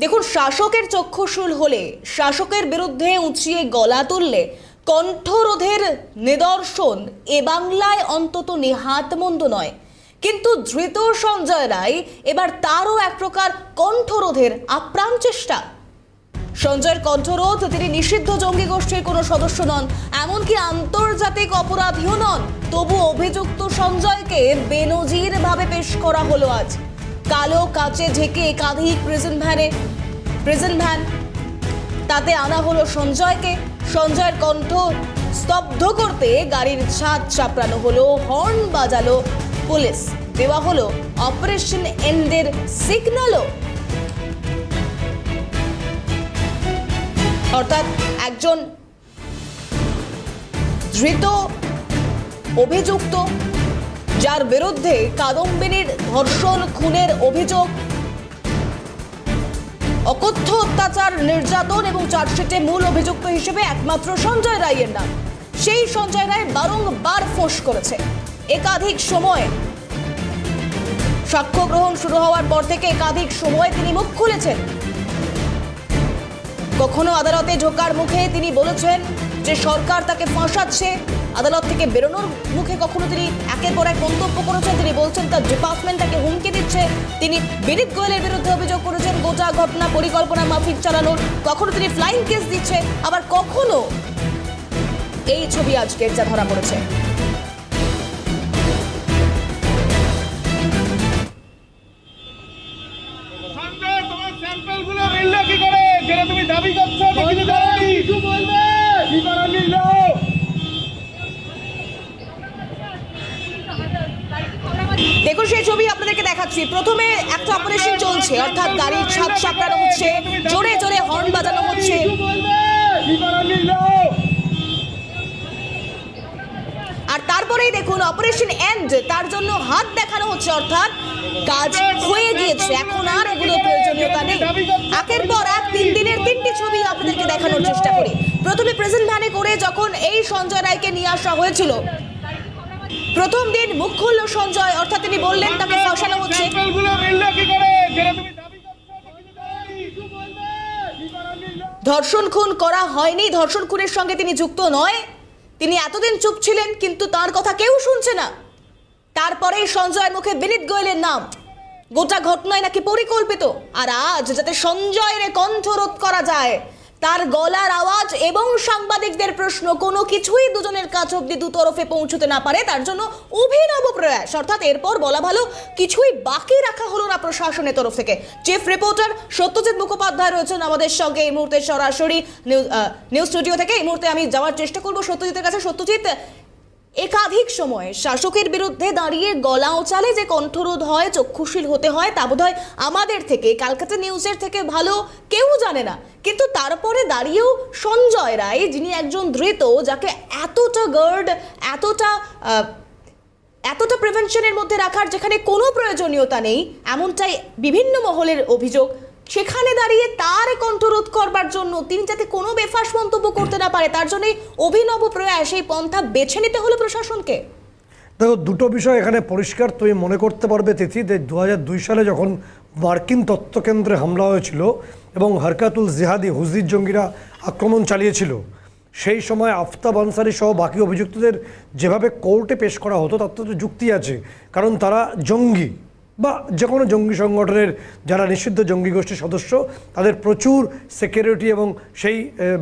দেখুন, শাসকের চক্ষুশূল হলে, শাসকের বিরুদ্ধে উঁচিয়ে গলা তুললে কণ্ঠরোধের নিদর্শন এ বাংলায় অন্তত নেহাত মন্দ নয়। কিন্তু ধৃত সঞ্জয় রায় এবার তারও এক প্রকার কণ্ঠরোধের আপ্রাণ চেষ্টা। সঞ্জয়ের কণ্ঠরোধ, তিনি নিষিদ্ধ জঙ্গি গোষ্ঠীর কোনো সদস্য নন, এমনকি আন্তর্জাতিক অপরাধীও নন। তবু অভিযুক্ত সঞ্জয়কে বেনজির ভাবে পেশ করা হলো আজ। কালো কাচে ঢেকে একাধিক প্রিজন ভ্যান, তাতে আনা হলো সঞ্জয়কে। সঞ্জয়ের কণ্ঠ স্তব্ধ করতে গাড়ির ছাদ চাপড়ানো হলো, হর্ন বাজালো পুলিশ, দেওয়া হলো অপারেশন এন্ডের সিগন্যালও। অর্থাৎ একজন ধৃত অভিযুক্ত, যার বিরুদ্ধে কাদম্বিনীর ধর্ষণ খুনের অভিযোগ, অকথ্য অত্যাচার, নির্যাতন এবং চার্জশিটে মূল অভিযুক্ত হিসেবে একমাত্র সঞ্জয় রায়ের নাম। সেই সঞ্জয় রায় বারংবার ফোঁস করেছে। একাধিক সময় সাক্ষ্য গ্রহণ শুরু হওয়ার পর থেকে একাধিক সময় তিনি মুখ খুলেছেন। কখনো আদালতে ঢোকার মুখে তিনি বলেছেন যে সরকার তাকে ফাঁসাচ্ছে। আদালত থেকে বেরোনোর মুখে কখনো তিনি একের পর এক মন্তব্য করেছেন। তিনি বলছেন তার ডিপার্টমেন্ট তাকে হুমকি দিচ্ছে। তিনি বিনীত গোয়েলের বিরুদ্ধে অভিযোগ করেছেন গোটা ঘটনা পরিকল্পনা মাফিক চালানোর। কখনো তিনি ফ্লাইং কেস দিচ্ছে, আবার কখনো এই ছবি আজকে যা ধরা পড়েছে। দেখুন, সেই ছবি আপনাদেরকে দেখাচ্ছি। প্রথমে একটা অপারেশন চলছে, অর্থাৎ গাড়ির ছাদ চাপড়ানো হচ্ছে, জোরে জোরে হর্ন বাজানো হচ্ছে। আর তারপরেই দেখুন অপারেশন এন্ড, তার জন্য হাত দেখানো হচ্ছে, অর্থাৎ কাজ হয়ে গিয়েছে, এখন আর এগুলো প্রয়োজনীয়তা নেই। একের পর এক 3 দিনের 3টি ছবি আপনাদেরকে দেখানোর চেষ্টা করি। প্রথমে প্রেজেন্ট ভ্যানে করে যখন এই সঞ্জয় রায়কে নিয়ে আসা হয়েছিল, প্রথম দিন মুখ খুলল সঞ্জয়, অর্থাৎ তিনি বললেন তাকে ফাঁসানো হচ্ছে। ধর্ষণ খুন করা হয়নি, ধর্ষণ খুনের সঙ্গে তিনি যুক্ত নয়, তিনি এতদিন চুপ ছিলেন, কিন্তু তার কথা কেউ শুনছে না। তারপরেই সঞ্জয়ের মুখে বিনীত গোয়েলের নাম। গোটা ঘটনায় নাকি পরিকল্পিত। আর আজ যাতে সঞ্জয়ের কণ্ঠরোধ করা যায়, তার গলার আওয়াজ এবং সাংবাদিকদের প্রশ্ন কোনো কিছুই দুজনের কাছ অব্দি দুতরফে পৌঁছতে না পারে, তার জন্য অভিনব প্রয়াস। অর্থাৎ এরপর বলা ভালো কিছুই বাকি রাখা হলো না প্রশাসনের তরফ থেকে। চিফ রিপোর্টার সত্যজিৎ মুখোপাধ্যায় রয়েছেন আমাদের সঙ্গে এই মুহূর্তে সরাসরি নিউজ স্টুডিও থেকে। এই মুহূর্তে আমি যাওয়ার চেষ্টা করবো সত্যজিতের কাছে। সত্যজিৎ, একাধিক সময় শাসকের বিরুদ্ধে দাঁড়িয়ে গলা উঁচালে যে কণ্ঠরোধ হয়, চক্ষুশীল হতে হয়, তা বোধহয় আমাদের থেকে, ক্যালকাটা নিউজের থেকে ভালো কেউ জানে না। কিন্তু তারপরে দাঁড়িয়েও সঞ্জয় রায়, যিনি একজন ধৃত, যাকে এতটা গার্ড, এতটা প্রিভেনশনের মধ্যে রাখার যেখানে কোনো প্রয়োজনীয়তা নেই, এমনটাই বিভিন্ন মহলের অভিযোগ, সেখানে দাঁড়িয়ে তার কণ্ঠরোধ করবার জন্য, তিনি যাতে কোনো বেফাঁস মন্তব্য করতে না পারে, তার জন্যই অভিনব প্রয়াস, এই পন্থা বেছে নিতে হলো প্রশাসনকে। দেখো, দুটো বিষয় এখানে পরিষ্কার। তুমি মনে করতে পারবে তিথি, 2002 সালে যখন মার্কিন তথ্যকেন্দ্রে হামলা হয়েছিল এবং হরকাতুল জিহাদি হুজদির জঙ্গিরা আক্রমণ চালিয়েছিল, সেই সময় আফতাব আনসারি সহ বাকি অভিযুক্তদের যেভাবে কোর্টে পেশ করা হতো, তার তো যুক্তি আছে। কারণ তারা জঙ্গি বা যে কোনো জঙ্গি সংগঠনের যারা নিষিদ্ধ জঙ্গি গোষ্ঠীর সদস্য, তাদের প্রচুর সিকিউরিটি এবং সেই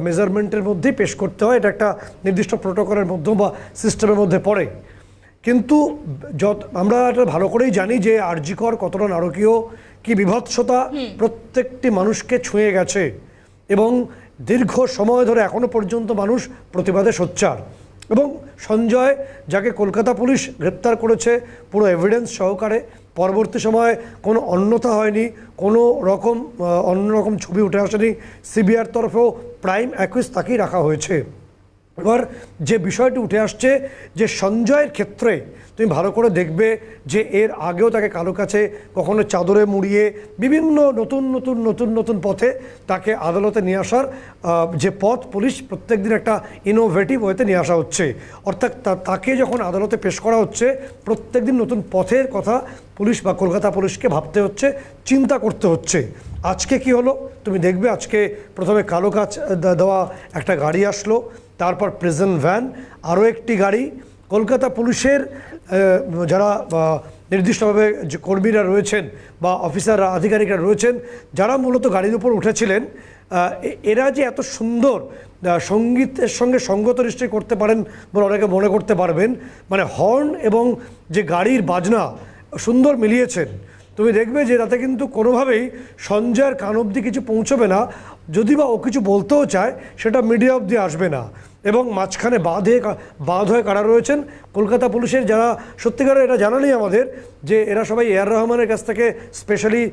মেজারমেন্টের মধ্যেই পেশ করতে হয়। এটা একটা নির্দিষ্ট প্রোটোকলের মধ্যে বা সিস্টেমের মধ্যে পড়ে। কিন্তু আমরা এটা ভালো করেই জানি যে আরজি কর কতটা নারকীয়, কি বিভৎসতা প্রত্যেকটি মানুষকে ছুঁয়ে গেছে এবং দীর্ঘ সময় ধরে এখনো পর্যন্ত মানুষ প্রতিবাদে সোচ্চার। এবং সঞ্জয়, যাকে কলকাতা পুলিশ গ্রেপ্তার করেছে পুরো এভিডেন্স সহকারে, পরবর্তী সময়ে কোনো অন্যথা হয়নি, কোনো রকম অন্যরকম ছবি উঠে আসেনি, সিবিআইর তরফেও প্রাইম অ্যাকিউজ তাকেই রাখা হয়েছে। এবার যে বিষয়টি উঠে আসছে যে সঞ্জয়ের ক্ষেত্রে তুমি ভালো করে দেখবে যে এর আগেও তাকে কারো কাছে কখনো চাদরে মুড়িয়ে বিভিন্ন নতুন নতুন নতুন নতুন পথে তাকে আদালতে নিয়ে আসার যে পথ পুলিশ প্রত্যেকদিন একটা ইনোভেটিভ ওয়েতে নিয়ে আসা হচ্ছে, অর্থাৎ তাকে যখন আদালতে পেশ করা হচ্ছে প্রত্যেকদিন নতুন পথের কথা পুলিশ বা কলকাতা পুলিশকে ভাবতে হচ্ছে, চিন্তা করতে হচ্ছে। আজকে কি হলো তুমি দেখবে, আজকে প্রথমে কালো কাচ দেওয়া একটা গাড়ি আসলো, তারপর প্রিজন ভ্যান, আরও একটি গাড়ি। কলকাতা পুলিশের যারা নির্দিষ্টভাবে যে কর্মীরা রয়েছেন বা অফিসাররা আধিকারিকরা রয়েছেন যারা মূলত গাড়ির উপর উঠেছিলেন, এরা যে এত সুন্দর সঙ্গীতের সঙ্গে সঙ্গত নিশ্চয়ই করতে পারেন বলে অনেকে মনে করতে পারবেন, মানে হর্ন এবং যে গাড়ির বাজনা সুন্দর মিলিয়েছেন। তুমি দেখবে যে তাতে কিন্তু কোনোভাবেই সঞ্জয়ের কান অবধি কিছু পৌঁছবে না, যদি বা ও কিছু বলতেও চায় সেটা মিডিয়া অবধি আসবে না। এবং মাঝখানে বাঁধ হয়ে কারা রয়েছেন কলকাতা পুলিশের, যারা সত্যিকারের এটা জানা নেই আমাদের যে এরা সবাই এআর রহমানের কাছ থেকে স্পেশালি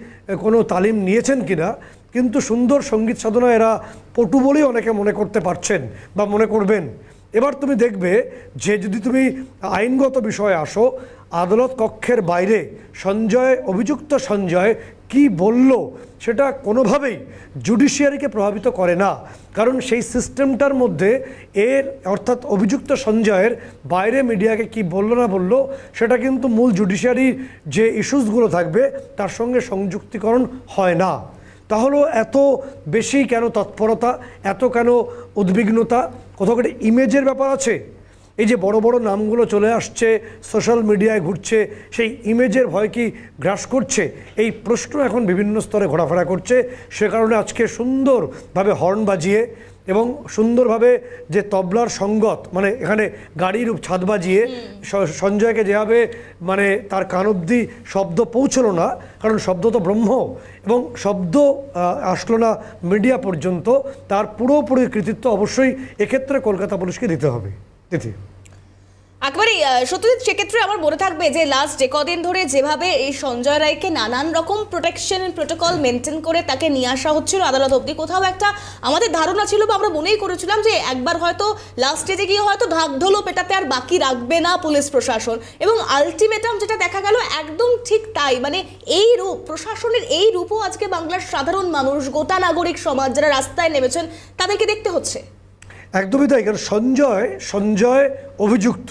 কোনো তালিম নিয়েছেন কিনা, কিন্তু সুন্দর সঙ্গীত সাধনা এরা পটু বলেই অনেকে মনে করতে পারছেন বা মনে করবেন। এবার তুমি দেখবে যে যদি তুমি আইনগত বিষয়ে আসো, আদালত কক্ষের বাইরে অভিযুক্ত সঞ্জয় কি বলল সেটা কোনোভাবেই জুডিশিয়ারিকে প্রভাবিত করে না, কারণ সেই সিস্টেমটার মধ্যে অর্থাৎ অভিযুক্ত সঞ্জয়ের বাইরে মিডিয়াকে কি বলল না বলল সেটা কিন্তু মূল জুডিশিয়ারির যে ইস্যুসগুলো থাকবে তার সঙ্গে সংযুক্তিকরণ হয় না। তাহলে এত বেশি কেন তৎপরতা, এত কেন উদ্বিগ্নতা? কোথাও একটা ইমেজের ব্যাপার আছে। এই যে বড় বড় নামগুলো চলে আসছে, সোশ্যাল মিডিয়ায় ঘুরছে, সেই ইমেজের ভয় কি গ্রাস করছে? এই প্রশ্ন এখন বিভিন্ন স্তরে ঘোরাফেরা করছে। সে কারণে আজকে সুন্দরভাবে হর্ন বাজিয়ে এবং সুন্দরভাবে যে তবলার সঙ্গত, মানে এখানে গাড়ির ছাদ বাজিয়ে সঞ্জয়কে যেভাবে মানে তার কান অবধি শব্দ পৌঁছলো না, কারণ শব্দ তো ব্রহ্ম, এবং শব্দ আসলো না মিডিয়া পর্যন্ত, তার পুরোপুরি কৃতিত্ব অবশ্যই এক্ষেত্রে কলকাতা পুলিশকে দিতে হবে। তিথি, একবারই সত্যজিৎ, সেক্ষেত্রে আমার মনে থাকবে যে লাস্ট যে কদিন ধরে যেভাবে এই সঞ্জয় রায়কে নানান রকম প্রোটেকশন প্রোটোকল মেনটেন করে তাকে নিয়ে আসা হচ্ছিল আদালত অবধি, কোথাও একটা আমাদের ধারণা ছিল বা আমরা মনেই করেছিলাম যে একবার হয়তো লাস্ট স্টেজে গিয়ে হয়তো ঢাকঢোলও পেটাতে আর বাকি রাখবে না পুলিশ প্রশাসন, এবং আলটিমেটাম যেটা দেখা গেল একদম ঠিক তাই। মানে এই রূপ, প্রশাসনের এই রূপও আজকে বাংলার সাধারণ মানুষ, গোটা নাগরিক সমাজ যারা রাস্তায় নেমেছেন তাদেরকে দেখতে হচ্ছে। একদমই তাই, কারণ সঞ্জয় অভিযুক্ত,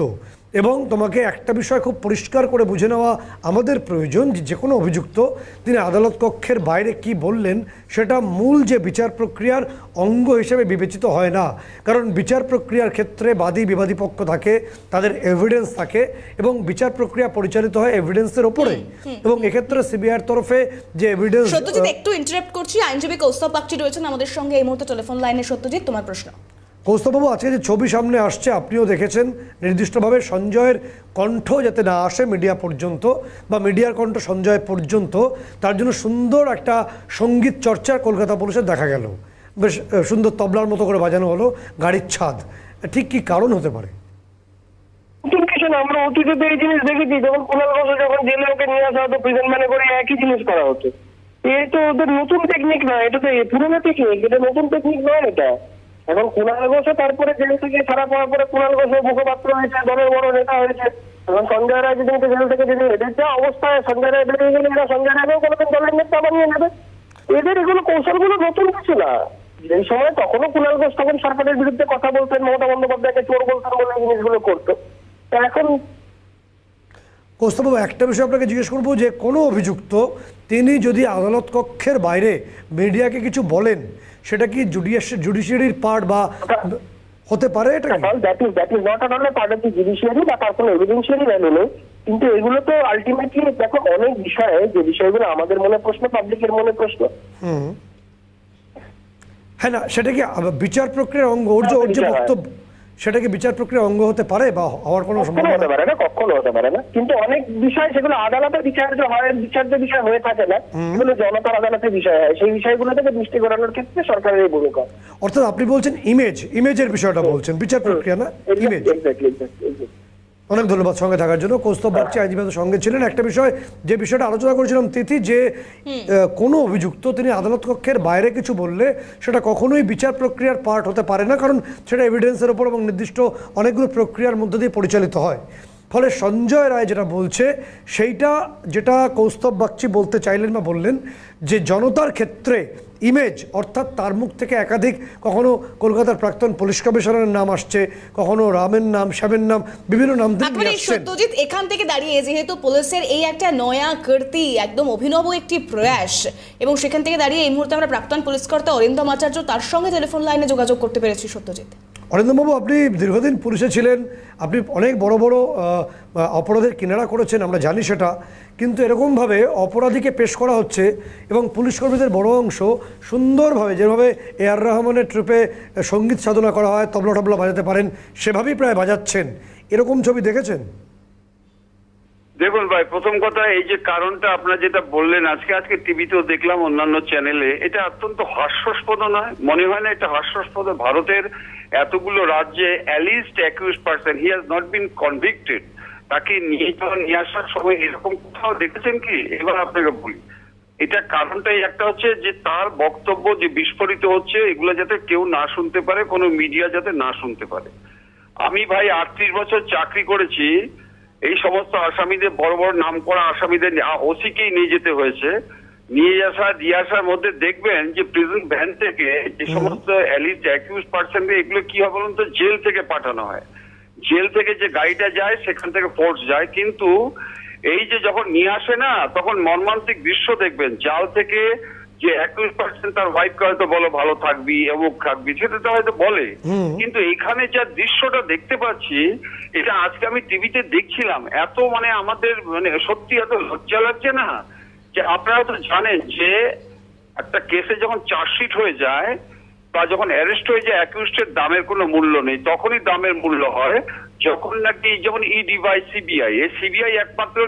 এবং তোমাকে একটা বিষয় খুব পরিষ্কার করে বুঝে নেওয়া আমাদের প্রয়োজন যে কোনো অভিযুক্ত তিনি আদালত কক্ষের বাইরে কি বললেন সেটা মূল যে বিচার প্রক্রিয়ার অঙ্গ হিসেবে বিবেচিত হয় না, কারণ বিচার প্রক্রিয়ার ক্ষেত্রে বাদী বিবাদী পক্ষ থাকে, তাদের এভিডেন্স থাকে, এবং বিচার প্রক্রিয়া পরিচালিত হয় এভিডেন্সের ওপরে। এবং এক্ষেত্রে সিবিআইয়ের তরফে যে এভিডেন্স। সত্যজিৎ, একটু ইন্টারাপ্ট করছি, আইনজীবী কৌস্তব বাগচি রয়েছেন আমাদের সঙ্গে এই মুহূর্তে টেলিফোন লাইনে। সত্যজিৎ, তোমার প্রশ্ন। কৌস্তববাবু, আজকে যে ছবি সামনে আসছে আপনিও দেখেছেন, নির্দিষ্টভাবে সঞ্জয়ের কণ্ঠ যাতে না আসে মিডিয়া পর্যন্ত বা মিডিয়ার কণ্ঠ সঞ্জয় পর্যন্ত, তার জন্য সুন্দর একটা সঙ্গীত চর্চা কলকাতা পুলিশের দেখা গেল, বেশ সুন্দর তবলার মতো করে বাজানো হলো গাড়ির ছাদ। ঠিক কি কারণ হতে পারে? আমরা অতীতে এই জিনিস দেখেছি, যখন কুণাল ঘোষ যখন জেলে ওকে নিয়ে আসা হতো প্রিজন ভ্যানে করে, একই জিনিস করা হতো। এই তো ওদের নতুন টেকনিক না, এটা তো পুরোনো টেকনিক, এটা নতুন টেকনিক নয়। এটা এখন কুণাল ঘোষ তারপরে জেল থেকে ছাড়া পাওয়ার পরে কুণাল ঘোষ মুখপাত্র হয়েছে, দলের বড় নেতা হয়েছে। এখন সঞ্জয় রায় যদি জেল থেকে যদি এদের যা অবস্থায় সঞ্জয় রায় বেরিয়ে গেলে এরা সঞ্জয় রায়কেও কোনোদিন দলের নেতা বানিয়ে নেবে। এদের এগুলো কৌশলগুলো নতুন কিছু না। এই সময় তখনও কুণাল ঘোষ তখন সরকারের বিরুদ্ধে কথা বলতেন, মমতা বন্দ্যোপাধ্যায়কে চোর বলতেন বলে এই জিনিসগুলো করতো। এখন কৌস্তববাবু, একটা বিষয় আপনাকে জিজ্ঞেস করবো যে কোনো অভিযুক্ত তিনি যদি আদালত কক্ষের বাইরে মিডিয়াকে কিছু বলেন, সেটা কি জুডিশিয়ারির পার্ট বা হতে পারে? এটা that is not at all part of the judiciary বা তার কোনো এভিডেন্সিয়ারি ভ্যালু নেই। কিন্তু এগুলো তো আলটিমেটলি দেখো অনেক বিষয়ে, যে বিষয়গুলো আমাদের মনে প্রশ্ন, পাবলিকের মনে প্রশ্ন। হ্যাঁ, না সেটা কি বিচার প্রক্রিয়ার অঙ্গ? ওর যে বক্তব্য সেটা কি বিচার প্রক্রিয়ার অঙ্গ হতে পারে বা হওয়ার কোনো সম্ভাবনা হতে পারে না? কখনো হতে পারে না। কিন্তু অনেক বিষয় সেগুলো আদালতের বিচার্য হয়, বিচার্য বিষয় হয়ে থাকে না, এগুলো জনতার আদালতের বিষয় হয়। সেই বিষয়গুলো থেকে দৃষ্টি ঘোরানোর ক্ষেত্রে সরকারের এই ভূমিকা। অর্থাৎ আপনি বলছেন ইমেজের বিষয়টা বলছেন, বিচার প্রক্রিয়া না ইমেজ। অনেক ধন্যবাদ সঙ্গে থাকার জন্য। কৌস্তব বাগচি আইনজীবী সঙ্গে ছিলেন। একটা বিষয়, যে বিষয়টা আলোচনা করেছিলাম তিথি, যে কোনো অভিযুক্ত তিনি আদালত কক্ষের বাইরে কিছু বললে সেটা কখনোই বিচার প্রক্রিয়ার পার্ট হতে পারে না, কারণ সেটা এভিডেন্সের ওপর এবং নির্দিষ্ট অনেকগুলো প্রক্রিয়ার মধ্যে দিয়ে পরিচালিত হয়। ফলে সঞ্জয় রায় যেটা বলছে সেইটা, যেটা কৌস্তব বাগচি বলতে চাইলেন বা বললেন, যে জনতার ক্ষেত্রে ইমেজ, অর্থাৎ তার মুখ থেকে একাধিক, কখনো কলকাতার প্রাক্তন পুলিশ কমিশনারের নাম আসছে, কখনো রামের নাম, শ্যামের নাম, বিভিন্ন নাম দিয়ে আসছেন। সত্যজিৎ, এখান থেকে দাঁড়িয়ে যেহেতু পুলিশের এই একটা নয়া কীর্তি, একদম অভিনব একটি প্রয়াস, এবং সেখান থেকে দাঁড়িয়ে এই মুহূর্তে আমরা প্রাক্তন পুলিশ কর্তা অরিন্দম আচার্য তার সঙ্গে টেলিফোন লাইনে যোগাযোগ করতে পেরেছি। সত্যজিৎ, অরিন্দমবাবু, আপনি দীর্ঘদিন পুলিশে ছিলেন, আপনি অনেক বড় বড় অপরাধের কিনারা করেছেন, আমরা জানি সেটা, কিন্তু এরকমভাবে অপরাধীকে পেশ করা হচ্ছে এবং পুলিশ কর্মীদের বড় অংশ সুন্দরভাবে, যেভাবে এআর রহমানের ট্রুপে সঙ্গীত সাধনা করা হয়, তবলা টবলা বাজাতে পারেন, সেভাবেই প্রায় বাজাচ্ছেন, এরকম ছবি দেখেছেন? দেখুন ভাই, প্রথম কথা, এই যে কারণটা আপনারা যেটা বললেন, আজকে টিভিতেও দেখলাম, অন্যান্য চ্যানেলে, এটা অত্যন্ত হাস্যাস্পদ নয়? মনে হয় না এটা হাস্যাস্পদ? ভারতের এতগুলো রাজ্যে A list accused person, he has not been convicted, তাকে নিয়ে আসার সময় এরকম কোথাও দেখেছেন কি? এবার আপনাকে বলি, এটা কারণটাই একটা হচ্ছে যে তার বক্তব্য যে বিস্ফোরিত হচ্ছে, এগুলো যাতে কেউ না শুনতে পারে, কোনো মিডিয়া যাতে না শুনতে পারে। আমি ভাই 38 বছর চাকরি করেছি, এই সমস্ত আসামিদের, বড় বড় নাম করা আসামিদের ওসিকেই নিয়ে যেতে হয়েছে। নিয়ে দিয়ে আসার মধ্যে দেখবেন যে প্রিজন ভ্যান থেকে যে সমস্ত অ্যালিস্ট অ্যাকিউজ পার্সনকে, এগুলো কি হয় বলুন তো, জেল থেকে পাঠানো হয়। জেল থেকে যে গাড়িটা যায় সেখান থেকে ফোর্স যায়, কিন্তু এই যে যখন নিয়ে আসে না, তখন মর্মান্তিক দৃশ্য দেখবেন। জাল থেকে যে 21% তার ওয়াইফকে হয়তো বলো ভালো থাকবি, অমুক থাকবি, সেটা তো হয়তো বলে, কিন্তু এখানে যা দৃশ্যটা দেখতে পাচ্ছি, এটা আজকে আমি টিভিতে দেখছিলাম, এত মানে আমাদের মানে সত্যি এত লজ্জা লাগছে না। যে আপনারা তো জানেন যে একটা কেসে যখন চার্জশিট হয়ে যায় বা যখন অ্যারেস্ট হয়ে যায়, অ্যাকিউজডের দামের কোনো মূল্য নেই, তখনই দামের মূল্য হয় যখন নাকি, যেমন ইডি বাই সিবিআই, এই সিবিআই একমাত্র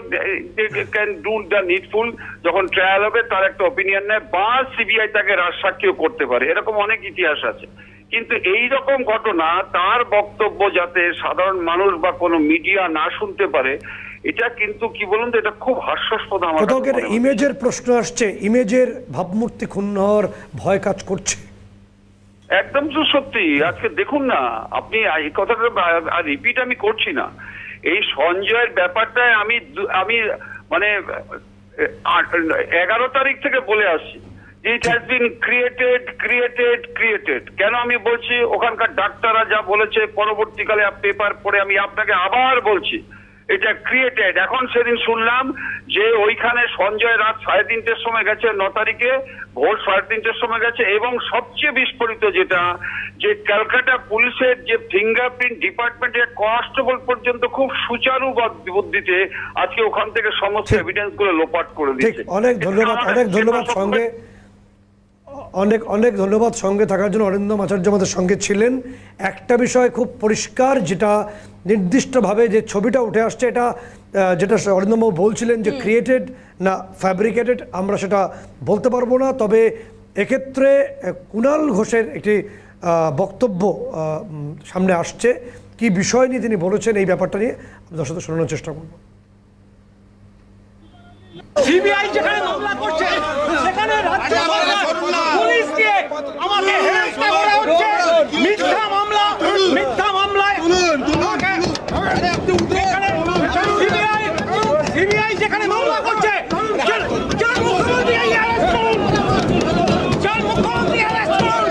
ক্যান ডু দ্য নিডফুল, যখন ট্রায়াল হবে তার একটা অপিনিয়ন নেয়, বা সিবিআই তাকে রাজসাক্ষীও করতে পারে, এরকম অনেক ইতিহাস আছে। কিন্তু এই রকম ঘটনা, তার বক্তব্য যাতে সাধারণ মানুষ বা কোনো মিডিয়া না শুনতে পারে, এটা কিন্তু কি বলুন তো, এটা খুব হাস্যাস্পদ। আমার ইমেজের প্রশ্ন আসছে, ইমেজের ভাবমূর্তি ক্ষুণ্ণ হওয়ার ভয় কাজ করছে। একদম তো সত্যি। আজকে দেখুন না আপনি, এই কথাটা রিপিট আমি করছি না, এই সঞ্জয়ের ব্যাপারটায় আমি মানে 11 তারিখ থেকে বলে আসছি, ইট হ্যাজ বিন ক্রিয়েটেড। কেন আমি বলছি? ওখানকার ডাক্তাররা যা বলেছে, পরবর্তীকালে পেপার পড়ে আমি আপনাকে আবার বলছি, এটা ক্রিয়েটেড। এখন সেদিন শুনলাম যে ওইখানে সঞ্জয় রাত 3:30-র সময় গেছে, 9 তারিখে ভোর 3:30-র সময় গেছে, এবং সবচেয়ে বিস্ফোরিত যেটা, যে ক্যালকাটা পুলিশের যে ফিঙ্গারপ্রিন্ট ডিপার্টমেন্টের কনস্টেবল পর্যন্ত খুব সুচারু বুদ্ধিতে আজকে ওখান থেকে সমস্ত এভিডেন্স গুলো লোপাট করে দিয়েছে। অনেক ধন্যবাদ সঙ্গে, অনেক ধন্যবাদ সঙ্গে থাকার জন্য। অরিন্দম আচার্য আমাদের সঙ্গে ছিলেন। একটা বিষয় খুব পরিষ্কার, যেটা নির্দিষ্টভাবে যে ছবিটা উঠে আসছে, এটা যেটা অরিন্দমবাবু বলছিলেন যে ক্রিয়েটেড না ফ্যাব্রিকেটেড, আমরা সেটা বলতে পারবো না। তবে এক্ষেত্রে কুণাল ঘোষের একটি বক্তব্য সামনে আসছে, কি বিষয় নিয়ে তিনি বলেছেন, এই ব্যাপারটা নিয়ে দর্শকদের শোনানোর চেষ্টা করব। সিবিআই যেখানে মামলা করছে, সেখানে রাজ্য সরকার পুলিশ দিয়ে আমাকে হেনস্থা করা হচ্ছে। মিথ্যা মামলায় সিবিআই যেখানে মামলা করছে, যার মুখ্যমন্ত্রী অ্যারেস্ট করুন, যার মুখ্যমন্ত্রী অ্যারেস্ট করুন,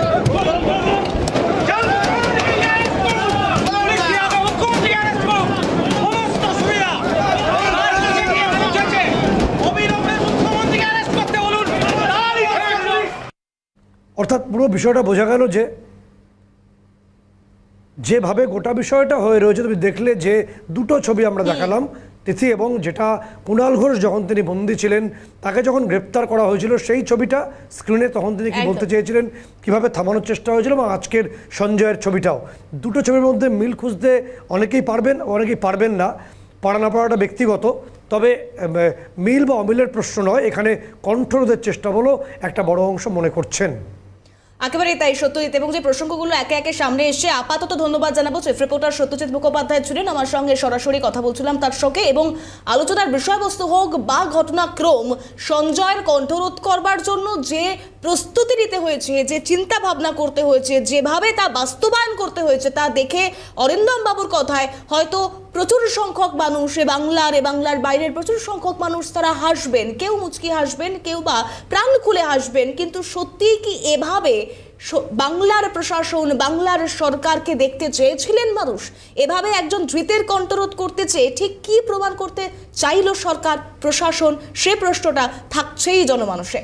মুখ্যমন্ত্রী অ্যারেস্ট করুন, সমস্ত সুবিধা অর্থাৎ পুরো বিষয়টা বোঝা গেল যে যেভাবে গোটা বিষয়টা হয়ে রয়েছে, তুমি দেখলে যে দুটো ছবি আমরা দেখালাম তিথি, এবং যেটা কুণাল ঘোষ যখন তিনি বন্দী ছিলেন, তাকে যখন গ্রেপ্তার করা হয়েছিল সেই ছবিটা স্ক্রিনে, তখন তিনি কি বলতে চেয়েছিলেন, কিভাবে থামানোর চেষ্টা হয়েছিল, এবং আজকের সঞ্জয়ের ছবিটাও। দুটো ছবির মধ্যে মিল খুঁজতে অনেকেই পারবেন, অনেকেই পারবেন না, পারা না পারাটা ব্যক্তিগত। তবে মিল বা অমিলের প্রশ্ন নয়, এখানে কণ্ঠরোধের চেষ্টা বলো একটা বড় অংশ মনে করছেন। একেবারেই তাই সত্যজিৎ, এবং যে প্রসঙ্গগুলো একে একে সামনে এসে আপাতত ধন্যবাদ জানাবো চিফ রিপোর্টার সত্যজিৎ মুখোপাধ্যায় ছিলেন আমার সঙ্গে, সরাসরি কথা বলছিলাম তার সঙ্গে, এবং আলোচনার বিষয়বস্তু হোক বা ঘটনাক্রম, সঞ্জয়ের কণ্ঠরোধ করবার জন্য যে প্রস্তুতি নিতে হয়েছে, যে চিন্তা ভাবনা করতে হয়েছে, যেভাবে তা বাস্তবায়ন করতে হয়েছে, তা দেখে অরিন্দম বাবুর কথায় হয়তো প্রচুর সংখ্যক মানুষ বাংলার বাইরের প্রচুর সংখ্যক মানুষ তারা হাসবেন, কেউ মুচকি হাসবেন, কেউ বা প্রাণ খুলে হাসবেন, কিন্তু সত্যিই কি এভাবে বাংলার প্রশাসন, বাংলার সরকারকে দেখতে চেয়েছিলেন মানুষ? এভাবে একজন ধৃতের কণ্ঠরোধ করতে চেয়ে ঠিক কি প্রমাণ করতে চাইল সরকার, প্রশাসন, সে প্রশ্নটা থাকছেই জনমানসে।